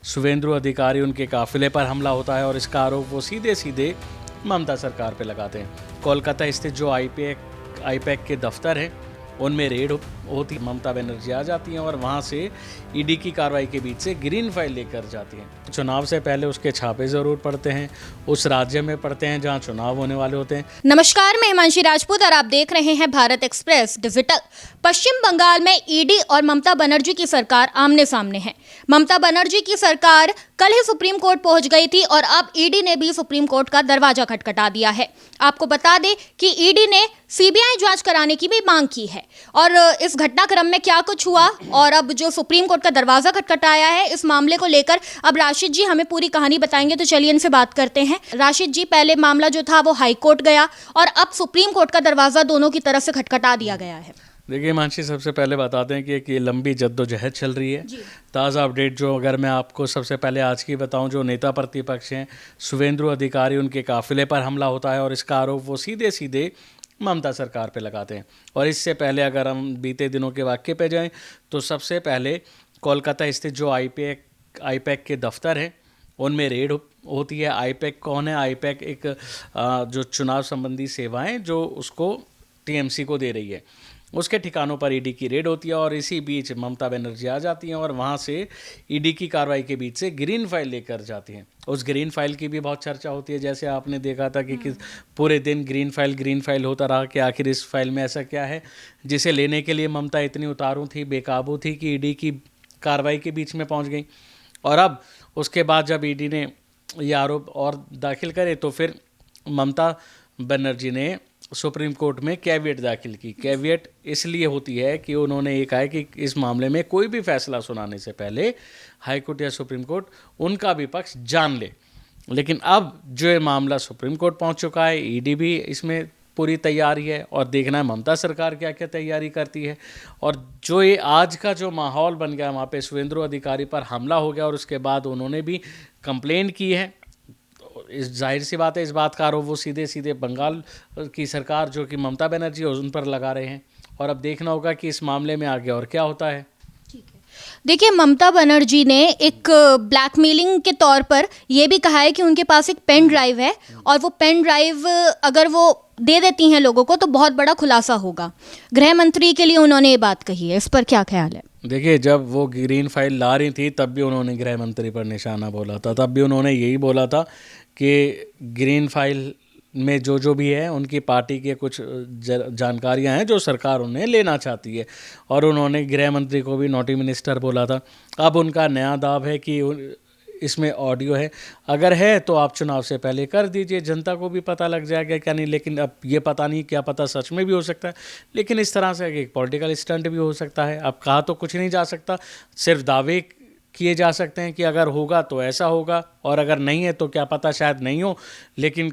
शुभेंदु अधिकारी उनके काफिले पर हमला होता है और इसका आरोप वो सीधे सीधे ममता सरकार पे लगाते हैं। कोलकाता स्थित जो आईपैक के दफ्तर हैं उनमें रेड होती, ममता बनर्जी आ जाती हैं और वहाँ से ईडी की कार्रवाई के बीच से ग्रीन फाइल लेकर जाती हैं। चुनाव से पहले उसके छापे ज़रूर पड़ते हैं, उस राज्य में पड़ते हैं जहाँ चुनाव होने वाले होते हैं। नमस्कार, मैं हिमांशी राजपूत और आप देख रहे हैं भारत एक्सप्रेस डिजिटल। पश्चिम बंगाल में ईडी और ममता बनर्जी की सरकार आमने सामने है। ममता बनर्जी की सरकार कल ही सुप्रीम कोर्ट पहुंच गई थी और अब ईडी ने भी सुप्रीम कोर्ट का दरवाजा खटखटा दिया है। आपको बता दें कि ईडी ने सीबीआई जांच कराने की भी मांग की है और इस घटनाक्रम में क्या कुछ हुआ और अब जो सुप्रीम कोर्ट का दरवाजा खटखटाया है, इस मामले को लेकर अब राशिद जी हमें पूरी कहानी बताएंगे। तो चलिए इनसे बात करते हैं। राशिद जी, पहले मामला जो था वो हाई कोर्ट गया और अब सुप्रीम कोर्ट का दरवाजा दोनों की तरफ से खटखटा दिया गया है। देखिए मानसी, सबसे पहले बताते हैं कि एक ये लंबी जद्दोजहद चल रही है। ताज़ा अपडेट जो अगर मैं आपको सबसे पहले आज की बताऊं, जो नेता प्रतिपक्ष हैं शुभेंदु अधिकारी उनके काफिले पर हमला होता है और इसका आरोप वो सीधे सीधे ममता सरकार पे लगाते हैं। और इससे पहले अगर हम बीते दिनों के वाक़ये पे जाएं तो सबसे पहले कोलकाता स्थित जो आईपैक के दफ्तर हैं उनमें रेड होती है। आईपैक कौन है? आईपैक एक जो चुनाव संबंधी सेवाएं जो उसको टीएमसी को दे रही है, उसके ठिकानों पर ईडी की रेड होती है और इसी बीच ममता बनर्जी आ जाती हैं और वहाँ से ईडी की कार्रवाई के बीच से ग्रीन फाइल लेकर जाती हैं। उस ग्रीन फाइल की भी बहुत चर्चा होती है, जैसे आपने देखा था कि पूरे दिन ग्रीन फाइल होता रहा कि आखिर इस फाइल में ऐसा क्या है जिसे लेने के लिए ममता इतनी उतारू थी, बेकाबू थी कि ईडी की कार्रवाई के बीच में पहुँच गई। और अब उसके बाद जब ईडी ने ये आरोप और दाखिल करे तो फिर ममता बनर्जी ने सुप्रीम कोर्ट में कैविएट दाखिल की। कैविएट इसलिए होती है कि उन्होंने ये कहा है कि इस मामले में कोई भी फैसला सुनाने से पहले हाई कोर्ट या सुप्रीम कोर्ट उनका भी पक्ष जान ले। लेकिन अब जो ये मामला सुप्रीम कोर्ट पहुंच चुका है, ईडी भी इसमें पूरी तैयारी है और देखना है ममता सरकार क्या क्या तैयारी करती है। और जो ये आज का जो माहौल बन गया, वहाँ पे शुभेंदु अधिकारी पर हमला हो गया और उसके बाद उन्होंने भी कंप्लेंट की है। इस जाहिर सी बात है, इस बात का आरोप वो सीधे सीधे बंगाल की सरकार जो कि ममता बनर्जी है उन पर लगा रहे हैं। और अब देखना होगा कि इस मामले में आगे और क्या होता है। देखिए, ममता बनर्जी ने एक ब्लैकमेलिंग के तौर पर यह भी कहा है कि उनके पास एक पेन ड्राइव है और वो पेन ड्राइव अगर वो दे देती हैं लोगों को तो बहुत बड़ा खुलासा होगा। गृह मंत्री के लिए उन्होंने ये बात कही है, इस पर क्या ख्याल है? देखिए, जब वो ग्रीन फाइल ला रही थी तब भी उन्होंने गृह मंत्री पर निशाना बोला था। तब भी उन्होंने यही बोला था कि ग्रीन फाइल में जो भी है उनकी पार्टी के कुछ जानकारियां हैं जो सरकार उन्हें लेना चाहती है। और उन्होंने गृह मंत्री को भी नॉटी मिनिस्टर बोला था। अब उनका नया दाव है कि इसमें ऑडियो है, अगर है तो आप चुनाव से पहले कर दीजिए, जनता को भी पता लग जाएगा क्या नहीं। लेकिन अब ये पता नहीं, क्या पता सच में भी हो सकता है, लेकिन इस तरह से एक पॉलिटिकल स्टंट भी हो सकता है। अब कहा तो कुछ नहीं जा सकता, सिर्फ दावे किए जा सकते हैं कि अगर होगा तो ऐसा होगा और अगर नहीं है तो क्या पता शायद नहीं हो। लेकिन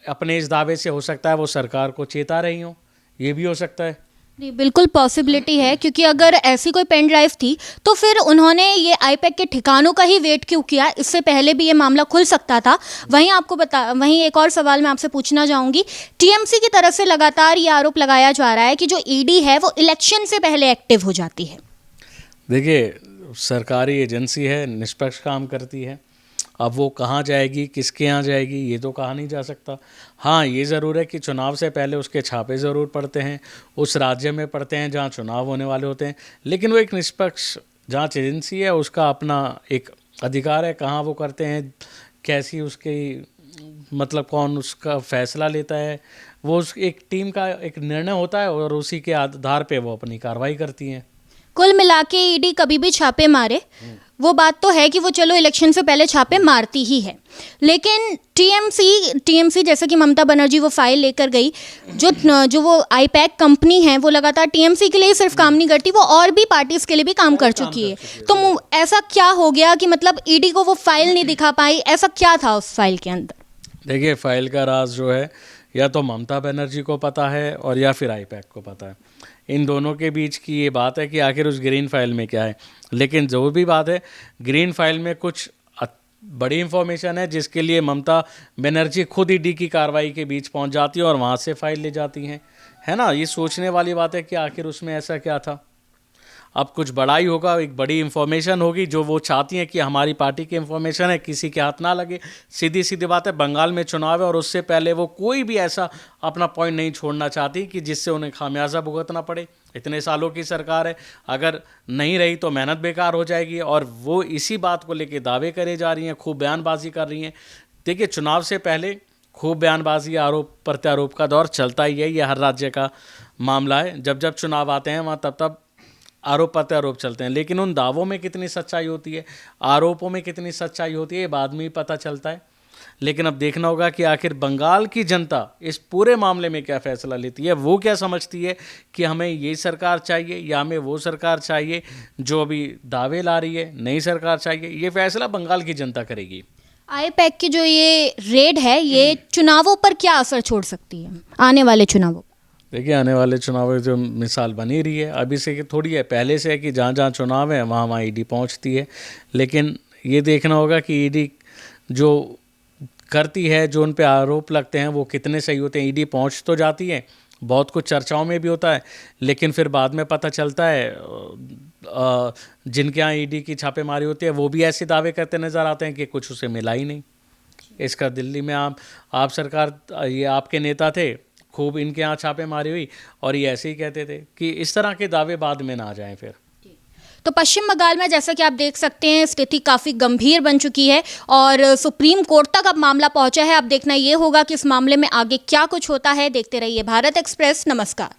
अपने इस दावे से हो सकता है वो सरकार को चेता रही हो, ये भी हो सकता है। जी, बिल्कुल पॉसिबिलिटी है, क्योंकि अगर ऐसी कोई पेन ड्राइव थी तो फिर उन्होंने ये आईपैक के ठिकानों का ही वेट क्यों किया? इससे पहले भी ये मामला खुल सकता था। वहीं एक और सवाल मैं आपसे पूछना चाहूँगी। टीएमसी की तरफ से लगातार ये आरोप लगाया जा रहा है कि जो ईडी है वो इलेक्शन से पहले एक्टिव हो जाती है। देखिए, सरकारी एजेंसी है, निष्पक्ष काम करती है। अब वो कहाँ जाएगी, किसके यहाँ जाएगी, ये तो कहा नहीं जा सकता। हाँ, ये ज़रूर है कि चुनाव से पहले उसके छापे ज़रूर पड़ते हैं, उस राज्य में पड़ते हैं जहाँ चुनाव होने वाले होते हैं। लेकिन वो एक निष्पक्ष जांच एजेंसी है, उसका अपना एक अधिकार है कहाँ वो करते हैं, कैसी उसकी मतलब कौन उसका फैसला लेता है, वो एक टीम का एक निर्णय होता है और उसी के आधार पर वो अपनी कार्रवाई करती हैं। कुल मिला के ईडी कभी भी छापे मारे, वो बात तो है कि वो चलो इलेक्शन से पहले छापे मारती ही है। लेकिन टीएमसी जैसे कि ममता बनर्जी वो फाइल लेकर गई, जो वो आईपैक कंपनी है वो लगातार टीएमसी के लिए ही सिर्फ काम नहीं करती, वो और भी पार्टीज के लिए भी काम कर चुकी है। तो ऐसा क्या हो गया कि मतलब ईडी को वो फाइल नहीं दिखा पाई? ऐसा क्या था उस फाइल के अंदर? देखिए, फाइल का राज जो है या तो ममता बनर्जी को पता है और या फिर आईपैक को पता है। इन दोनों के बीच की ये बात है कि आखिर उस ग्रीन फाइल में क्या है। लेकिन जो भी बात है, ग्रीन फाइल में कुछ बड़ी इंफॉर्मेशन है जिसके लिए ममता बनर्जी खुद ईडी की कार्रवाई के बीच पहुंच जाती है और वहां से फाइल ले जाती हैं, है ना। ये सोचने वाली बात है कि आखिर उसमें ऐसा क्या था। अब कुछ बड़ा ही होगा, एक बड़ी इन्फॉर्मेशन होगी जो वो चाहती हैं कि हमारी पार्टी की इन्फॉर्मेशन है, किसी के हाथ ना लगे। सीधी सीधी बात है, बंगाल में चुनाव है और उससे पहले वो कोई भी ऐसा अपना पॉइंट नहीं छोड़ना चाहती कि जिससे उन्हें खामियाजा भुगतना पड़े। इतने सालों की सरकार है, अगर नहीं रही तो मेहनत बेकार हो जाएगी, और वो इसी बात को लेकर दावे करे जा रही हैं, खूब बयानबाजी कर रही हैं। देखिए, चुनाव से पहले खूब बयानबाजी, आरोप प्रत्यारोप का दौर चलता ही है, ये हर राज्य का मामला है। जब जब चुनाव आते हैं वहाँ तब तब आरोप प्रत्यारोप चलते हैं, लेकिन उन दावों में कितनी सच्चाई होती है, आरोपों में कितनी सच्चाई होती है, ये बाद में ही पता चलता है। लेकिन अब देखना होगा कि आखिर बंगाल की जनता इस पूरे मामले में क्या फैसला लेती है। वो क्या समझती है कि हमें ये सरकार चाहिए या हमें वो सरकार चाहिए जो अभी दावे ला रही है, नई सरकार चाहिए, ये फैसला बंगाल की जनता करेगी। आईपैक की जो ये रेड है, ये चुनावों पर क्या असर छोड़ सकती है, आने वाले चुनावों? देखिए, आने वाले चुनाव जो मिसाल बनी रही है अभी से कि थोड़ी है, पहले से है कि जहाँ जहाँ चुनाव है वहाँ वहाँ ईडी पहुँचती है। लेकिन ये देखना होगा कि ईडी जो करती है, जो उन पे आरोप लगते हैं वो कितने सही होते हैं। ईडी पहुँच तो जाती है, बहुत कुछ चर्चाओं में भी होता है, लेकिन फिर बाद में पता चलता है जिनके यहाँ ईडी की छापेमारी होती है वो भी ऐसे दावे करते नज़र आते हैं कि कुछ उसे मिला ही नहीं। इसका दिल्ली में आप सरकार, ये आपके नेता थे, खूब इनके यहाँ छापेमारी हुई और ये ऐसे ही कहते थे कि इस तरह के दावे बाद में ना आ जाएं। फिर तो पश्चिम बंगाल में जैसा कि आप देख सकते हैं, स्थिति काफ़ी गंभीर बन चुकी है और सुप्रीम कोर्ट तक अब मामला पहुंचा है। अब देखना ये होगा कि इस मामले में आगे क्या कुछ होता है। देखते रहिए भारत एक्सप्रेस। नमस्कार।